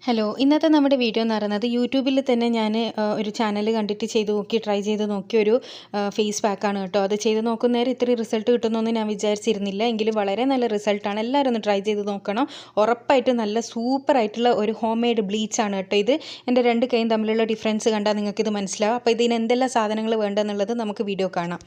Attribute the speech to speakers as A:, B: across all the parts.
A: Hello, ഇന്നത്തെ നമ്മുടെ video എന്ന് പറയുന്നത് യൂട്യൂബിൽ തന്നെ ഞാൻ ഒരു ചാനൽ കണ്ടിട്ട് ട്രൈ ചെയ്ത് നോക്കിയ ഒരു ഫേസ് പാക്കാണ് കേട്ടോ. അത് ചെയ്ത് നോക്കുന്നേരം ഇത്രയും റിസൾട്ട് കിട്ടുമെന്നൊന്നും ഞാൻ വിചാരിച്ചിരുന്നില്ല. എങ്കിലും വളരെ നല്ല റിസൾട്ടാണ്. എല്ലാവരും ഒന്ന് ട്രൈ ചെയ്ത് നോക്കണം. ഉറപ്പായിട്ടും നല്ല സൂപ്പറായിട്ടുള്ള ഒരു ഹോം മെയ്ഡ് ബ്ലീച്ചാണ് കേട്ടോ ഇത്. എൻ്റെ രണ്ട് കൈയും തമ്മിലുള്ള ഡിഫറൻസ് കണ്ടാൽ നിങ്ങൾക്കിത് മനസ്സിലാവും. അപ്പോൾ ഇതിന് എന്തെല്ലാം സാധനങ്ങൾ വേണ്ടതെന്നുള്ളത് നമുക്ക് വീഡിയോ കാണാം.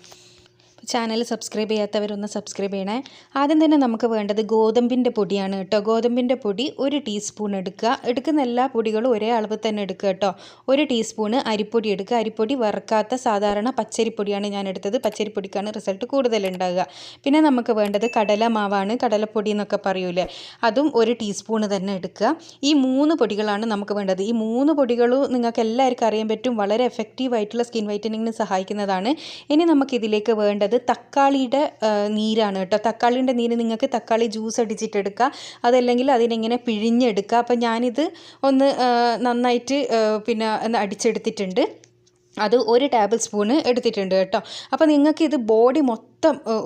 A: ചാനൽ സബ്സ്ക്രൈബ് ചെയ്യാത്തവരൊന്ന് സബ്സ്ക്രൈബ് ചെയ്യണേ. ആദ്യം തന്നെ നമുക്ക് വേണ്ടത് ഗോതമ്പിൻ്റെ പൊടിയാണ് കേട്ടോ. ഗോതമ്പിൻ്റെ പൊടി 1 ടീസ്പൂൺ എടുക്കുക. എടുക്കുന്ന എല്ലാ പൊടികളും ഒരേ അളവ് തന്നെ എടുക്കുക കേട്ടോ. 1 ടീസ്പൂണ് അരിപ്പൊടി എടുക്കുക. അരിപ്പൊടി വറുക്കാത്ത സാധാരണ പച്ചരിപ്പൊടിയാണ് ഞാൻ എടുത്തത്. പച്ചരിപ്പൊടിക്കാണ് റിസൾട്ട് കൂടുതൽ ഉണ്ടാകുക. പിന്നെ നമുക്ക് വേണ്ടത് കടലമാവാണ്, കടലപ്പൊടി എന്നൊക്കെ പറയൂലേ, അതും 1 ടീസ്പൂണ് തന്നെ എടുക്കുക. ഈ 3 പൊടികളാണ് നമുക്ക് വേണ്ടത്. ഈ 3 പൊടികളും നിങ്ങൾക്ക് എല്ലാവർക്കും അറിയാൻ പറ്റും, വളരെ എഫക്റ്റീവായിട്ടുള്ള സ്കിൻ വൈറ്റനിങ്ങിന് സഹായിക്കുന്നതാണ്. ഇനി നമുക്കിതിലേക്ക് വേണ്ടത് തക്കാളിയുടെ നീരാണ് കേട്ടോ. തക്കാളിൻ്റെ നീര് നിങ്ങൾക്ക് തക്കാളി ജ്യൂസ് അടിച്ചിട്ടെടുക്കുക, അതല്ലെങ്കിൽ അതിനെങ്ങനെ പിഴിഞ്ഞെടുക്കുക. അപ്പം ഞാനിത് ഒന്ന് നന്നായിട്ട് അടിച്ചെടുത്തിട്ടുണ്ട്. അത് 1 ടേബിൾ സ്പൂണ് എടുത്തിട്ടുണ്ട് കേട്ടോ. അപ്പോൾ നിങ്ങൾക്ക് ഇത് ബോഡി മൊത്തം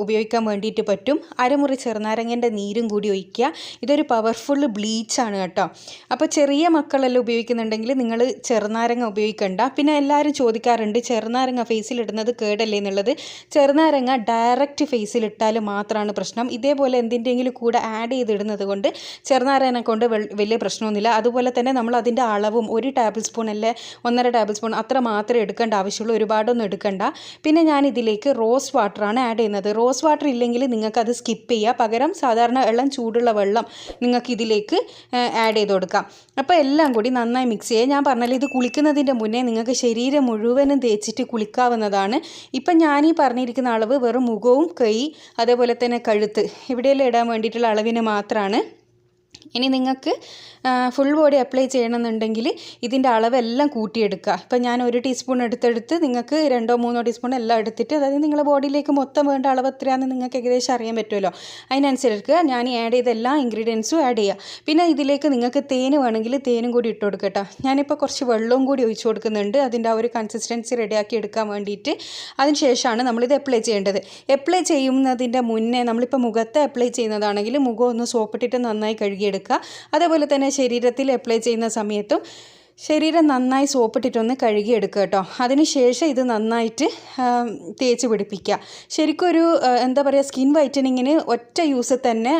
A: ഉപയോഗിക്കാൻ വേണ്ടിയിട്ട് പറ്റും. അരമുറി ചെറുനാരങ്ങൻ്റെ നീരും കൂടി ഒഴിക്കുക. ഇതൊരു പവർഫുൾ ബ്ലീച്ചാണ് കേട്ടോ. അപ്പോൾ ചെറിയ മക്കളെല്ലാം ഉപയോഗിക്കുന്നുണ്ടെങ്കിൽ നിങ്ങൾ ചെറുനാരങ്ങ ഉപയോഗിക്കണ്ട. പിന്നെ എല്ലാവരും ചോദിക്കാറുണ്ട് ചെറുനാരങ്ങ ഫേസിലിടുന്നത് കേടല്ലേ എന്നുള്ളത്. ചെറുനാരങ്ങ ഡയറക്റ്റ് ഫേസിലിട്ടാൽ മാത്രമാണ് പ്രശ്നം. ഇതേപോലെ എന്തിൻ്റെങ്കിലും കൂടെ ആഡ് ചെയ്തിടുന്നത് കൊണ്ട് ചെറുനാരങ്ങ കൊണ്ട് വലിയ പ്രശ്നമൊന്നുമില്ല. അതുപോലെ തന്നെ നമ്മൾ അതിൻ്റെ അളവും 1 ടേബിൾ സ്പൂൺ അല്ലേ 1.5 ടേബിൾ സ്പൂൺ അത്ര മാത്രമേ എടുക്കേണ്ട ആവശ്യമുള്ളൂ, ഒരുപാടൊന്നും എടുക്കണ്ട. പിന്നെ ഞാൻ ഇതിലേക്ക് റോസ് വാട്ടറാണ് ആഡ് ചെയ്യുന്നത്. റോസ് വാട്ടർ ഇല്ലെങ്കിൽ നിങ്ങൾക്കത് സ്കിപ്പ് ചെയ്യുക. പകരം സാധാരണ ചൂടുള്ള വെള്ളം നിങ്ങൾക്ക് ഇതിലേക്ക് ആഡ് ചെയ്ത് കൊടുക്കാം. അപ്പോൾ എല്ലാം കൂടി നന്നായി മിക്സ് ചെയ്യുക. ഞാൻ പറഞ്ഞാൽ ഇത് കുളിക്കുന്നതിൻ്റെ മുന്നേ നിങ്ങൾക്ക് ശരീരം മുഴുവനും തേച്ചിട്ട് കുളിക്കാവുന്നതാണ്. ഇപ്പം ഞാനീ പറഞ്ഞിരിക്കുന്ന അളവ് വെറും മുഖവും കൈ അതേപോലെ തന്നെ കഴുത്ത് ഇവിടെയെല്ലാം ഇടാൻ വേണ്ടിയിട്ടുള്ള അളവിന് മാത്രമാണ്. ഇനി നിങ്ങൾക്ക് ഫുൾ ബോഡി അപ്ലൈ ചെയ്യണമെന്നുണ്ടെങ്കിൽ ഇതിൻ്റെ അളവെല്ലാം കൂട്ടിയെടുക്കുക. ഇപ്പം ഞാൻ 1 ടീസ്പൂൺ എടുത്തെടുത്ത് നിങ്ങൾക്ക് 2-3 ടീസ്പൂൺ എല്ലാം എടുത്തിട്ട്, അതായത് നിങ്ങളുടെ ബോഡിയിലേക്ക് മൊത്തം വേണ്ട അളവ് എത്രയാണെന്ന് നിങ്ങൾക്ക് ഏകദേശം അറിയാൻ പറ്റുമല്ലോ. അതിനനുസരിച്ച് ഞാൻ ആഡ് ചെയ്ത എല്ലാ ഇൻഗ്രീഡിയൻസും ആഡ് ചെയ്യുക. പിന്നെ ഇതിലേക്ക് നിങ്ങൾക്ക് തേന് വേണമെങ്കിൽ തേനും കൂടി ഇട്ട് കൊടുക്കുക കേട്ടോ. ഞാനിപ്പോൾ കുറച്ച് വെള്ളവും കൂടി ഒഴിച്ച് കൊടുക്കുന്നുണ്ട്, അതിൻ്റെ ആ ഒരു കൺസിസ്റ്റൻസി റെഡിയാക്കി എടുക്കാൻ വേണ്ടിയിട്ട്. അതിന് ശേഷമാണ് നമ്മളിത് അപ്ലൈ ചെയ്യേണ്ടത്. അപ്ലൈ ചെയ്യുന്നതിൻ്റെ മുന്നേ നമ്മളിപ്പോൾ മുഖത്ത് അപ്ലൈ ചെയ്യുന്നതാണെങ്കിൽ മുഖം ഒന്ന് സോപ്പിട്ടിട്ട് നന്നായി കഴുകിയെടുക്കുക. അതേപോലെ തന്നെ ശരീരത്തിൽ അപ്ലൈ ചെയ്യുന്ന സമയത്തും ശരീരം നന്നായി സോപ്പിട്ടിട്ടൊന്ന് കഴുകിയെടുക്കുക കേട്ടോ. അതിനുശേഷം ഇത് നന്നായിട്ട് തേച്ച് പിടിപ്പിക്കുക. ശരിക്കും ഒരു സ്കിൻ വൈറ്റനിങ്ങിന് ഒറ്റ യൂസ് തന്നെ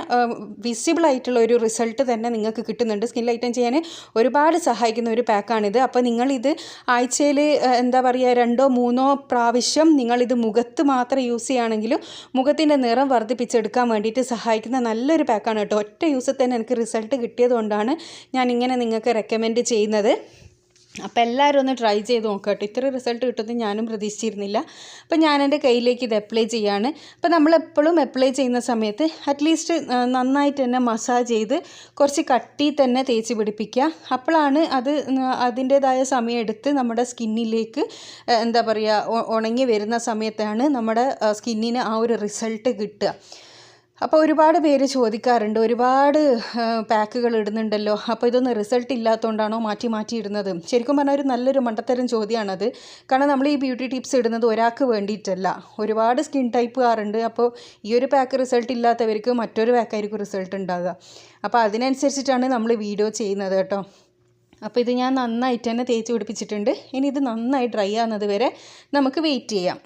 A: വിസിബിളായിട്ടുള്ള ഒരു റിസൾട്ട് തന്നെ നിങ്ങൾക്ക് കിട്ടുന്നുണ്ട്. സ്കിൻ ലൈറ്റൻ ചെയ്യാൻ ഒരുപാട് സഹായിക്കുന്ന ഒരു പാക്കാണിത്. അപ്പോൾ നിങ്ങളിത് ആഴ്ചയിൽ 2-3 പ്രാവശ്യം നിങ്ങളിത് മുഖത്ത് മാത്രം യൂസ് ചെയ്യുകയാണെങ്കിലും മുഖത്തിൻ്റെ നിറം വർദ്ധിപ്പിച്ചെടുക്കാൻ വേണ്ടിയിട്ട് സഹായിക്കുന്ന നല്ലൊരു പാക്കാണ് കേട്ടോ. ഒറ്റ യൂസിൽ തന്നെ എനിക്ക് റിസൾട്ട് കിട്ടിയതുകൊണ്ടാണ് ഞാനിങ്ങനെ നിങ്ങൾക്ക് റെക്കമെൻഡ് ചെയ്യുന്നത്. അപ്പോൾ എല്ലാവരും ഒന്ന് ട്രൈ ചെയ്ത് നോക്കാം കേട്ടോ. ഇത്ര റിസൾട്ട് കിട്ടുമെന്ന് ഞാനും പ്രതീക്ഷിച്ചിരുന്നില്ല. അപ്പോൾ ഞാൻ എൻ്റെ കയ്യിലേക്ക് ഇത് അപ്ലൈ ചെയ്യാണ്. അപ്പോൾ നമ്മളെപ്പോഴും അപ്ലൈ ചെയ്യുന്ന സമയത്ത് അറ്റ്ലീസ്റ്റ് നന്നായിട്ട് തന്നെ മസാജ് ചെയ്ത് കുറച്ച് കട്ടി തന്നെ തേച്ച് പിടിപ്പിക്കുക. അപ്പോഴാണ് അത് അതിൻ്റേതായ സമയം എടുത്ത് നമ്മുടെ സ്കിന്നിലേക്ക് ഉണങ്ങി വരുന്ന സമയത്താണ് നമ്മുടെ സ്കിന്നിന് ആ ഒരു റിസൾട്ട് കിട്ടുക. അപ്പോൾ ഒരുപാട് പേര് ചോദിക്കാറുണ്ട്, ഒരുപാട് പാക്കുകൾ ഇടുന്നുണ്ടല്ലോ, അപ്പോൾ ഇതൊന്നും റിസൾട്ട് ഇല്ലാത്തതുകൊണ്ടാണോ മാറ്റി ഇടുന്നത്? ശരിക്കും പറഞ്ഞാൽ ഒരു നല്ലൊരു മണ്ടത്തരം ചോദ്യമാണത്. കാരണം നമ്മൾ ഈ ബ്യൂട്ടി ടിപ്സ് ഇടുന്നത് ഒരാൾക്ക് വേണ്ടിയിട്ടല്ല, ഒരുപാട് സ്കിൻ ടൈപ്പുകാരുണ്ട്. അപ്പോൾ ഈ ഒരു പാക്ക് റിസൾട്ട് ഇല്ലാത്തവർക്ക് മറ്റൊരു പാക്കായിരിക്കും റിസൾട്ട് ഉണ്ടാകുക. അപ്പോൾ അതിനനുസരിച്ചിട്ടാണ് നമ്മൾ വീഡിയോ ചെയ്യുന്നത് കേട്ടോ. അപ്പോൾ ഇത് ഞാൻ നന്നായിട്ട് തന്നെ തേച്ച് പിടിപ്പിച്ചിട്ടുണ്ട്. ഇനി ഇത് നന്നായി ഡ്രൈ ആകുന്നത് വരെ നമുക്ക് വെയിറ്റ് ചെയ്യാം.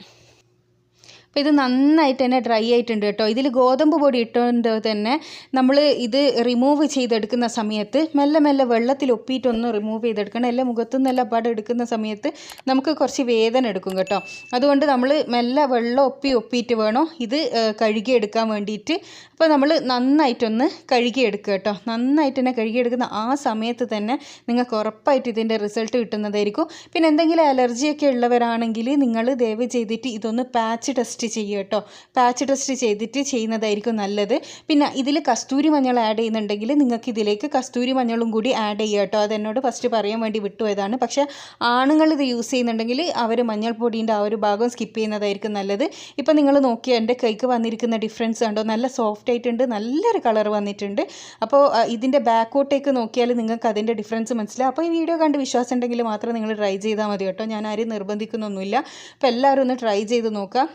A: അപ്പോൾ ഇത് നന്നായിട്ട് തന്നെ ഡ്രൈ ആയിട്ടുണ്ട് കേട്ടോ. ഇതിൽ ഗോതമ്പ് പൊടി ഇട്ടുകൊണ്ട് തന്നെ നമ്മൾ ഇത് റിമൂവ് ചെയ്തെടുക്കുന്ന സമയത്ത് മെല്ലെ വെള്ളത്തിൽ ഒപ്പിയിട്ടൊന്ന് റിമൂവ് ചെയ്തെടുക്കണം. എല്ലാം മുഖത്തുനിന്നെല്ലാം പാടെ എടുക്കുന്ന സമയത്ത് നമുക്ക് കുറച്ച് വേദന എടുക്കും കേട്ടോ. അതുകൊണ്ട് നമ്മൾ മെല്ലെ വെള്ളം ഒപ്പിയിട്ട് വേണം ഇത് കഴുകിയെടുക്കാൻ വേണ്ടിയിട്ട്. അപ്പോൾ നമ്മൾ നന്നായിട്ടൊന്ന് കഴുകിയെടുക്കുക കേട്ടോ. നന്നായിട്ട് തന്നെ കഴുകിയെടുക്കുന്ന ആ സമയത്ത് തന്നെ നിങ്ങൾക്ക് ഉറപ്പായിട്ട് ഇതിൻ്റെ റിസൾട്ട് കിട്ടുന്നതായിരിക്കും. പിന്നെ എന്തെങ്കിലും അലർജിയൊക്കെ ഉള്ളവരാണെങ്കിൽ നിങ്ങൾ ദയവ് ചെയ്തിട്ട് ഇതൊന്ന് പാച്ച് ടെസ്റ്റ് ചെയ്യുക കേട്ടോ. പാച്ച് ടെസ്റ്റ് ചെയ്തിട്ട് ചെയ്യുന്നതായിരിക്കും നല്ലത്. പിന്നെ ഇതിൽ കസ്തൂരി മഞ്ഞൾ ആഡ് ചെയ്യുന്നുണ്ടെങ്കിൽ നിങ്ങൾക്ക് ഇതിലേക്ക് കസ്തൂരി മഞ്ഞളും കൂടി ആഡ് ചെയ്യുക കേട്ടോ. അതെന്നോട് ഫസ്റ്റ് പറയാൻ വേണ്ടി വിട്ടുപോയതാണ്. പക്ഷേ ആണുങ്ങൾ ഇത് യൂസ് ചെയ്യുന്നുണ്ടെങ്കിൽ അവർ മഞ്ഞൾപ്പൊടീൻ്റെ ആ ഒരു ഭാഗം സ്കിപ്പ് ചെയ്യുന്നതായിരിക്കും നല്ലത്. ഇപ്പം നിങ്ങൾ നോക്കിയാൽ എൻ്റെ കൈക്ക് വന്നിരിക്കുന്ന ഡിഫറൻസ് കണ്ടോ, നല്ല സോഫ്റ്റ് ആയിട്ടുണ്ട്, നല്ലൊരു കളർ വന്നിട്ടുണ്ട്. അപ്പോൾ ഇതിൻ്റെ ബാക്കോട്ടേക്ക് നോക്കിയാൽ നിങ്ങൾക്ക് അതിൻ്റെ ഡിഫറൻസ് മനസ്സിലാവും. അപ്പോൾ ഈ വീഡിയോ കണ്ട് വിശ്വാസം ഉണ്ടെങ്കിൽ മാത്രം നിങ്ങൾ ട്രൈ ചെയ്താൽ മതി കേട്ടോ. ഞാൻ ആരും നിർബന്ധിക്കുന്നൊന്നുമില്ല. അപ്പോൾ എല്ലാവരും ഒന്ന് ട്രൈ ചെയ്ത് നോക്കുക.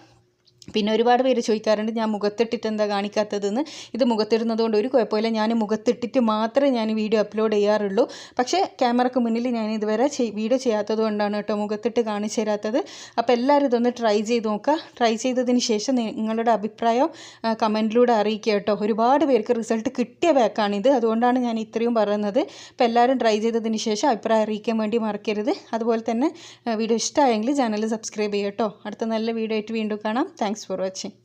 A: പിന്നെ ഒരുപാട് പേര് ചോദിക്കാറുണ്ട് ഞാൻ മുഖത്തിട്ടിട്ട് എന്താ കാണിക്കാത്തതെന്ന്. ഇത് മുഖത്തിടുന്നത് കൊണ്ട് ഒരു കുഴപ്പമില്ല. ഞാൻ മുഖത്തിട്ടിട്ട് മാത്രമേ ഞാൻ വീഡിയോ അപ്ലോഡ് ചെയ്യാറുള്ളൂ. പക്ഷേ ക്യാമറയ്ക്ക് മുന്നിൽ ഞാൻ ഇതുവരെ വീഡിയോ ചെയ്യാത്തത് കൊണ്ടാണ് കേട്ടോ മുഖത്തിട്ട് കാണിച്ചു തരാത്തത്. അപ്പോൾ എല്ലാവരും ഇതൊന്ന് ട്രൈ ചെയ്ത് നോക്കുക. ട്രൈ ചെയ്തതിന് ശേഷം നിങ്ങളുടെ അഭിപ്രായം കമൻറ്റിലൂടെ അറിയിക്കുക കേട്ടോ. ഒരുപാട് പേർക്ക് റിസൾട്ട് കിട്ടിയ ബാക്കാണിത്, അതുകൊണ്ടാണ് ഞാൻ ഇത്രയും പറയുന്നത്. അപ്പോൾ എല്ലാവരും ട്രൈ ചെയ്തതിന് ശേഷം അഭിപ്രായം അറിയിക്കാൻ വേണ്ടി മറക്കരുത്. അതുപോലെ തന്നെ വീഡിയോ ഇഷ്ടമായെങ്കിൽ ചാനൽ സബ്സ്ക്രൈബ് ചെയ്യുക കേട്ടോ. അടുത്ത നല്ല വീഡിയോ ആയിട്ട് വീണ്ടും കാണാം. Thanks for watching.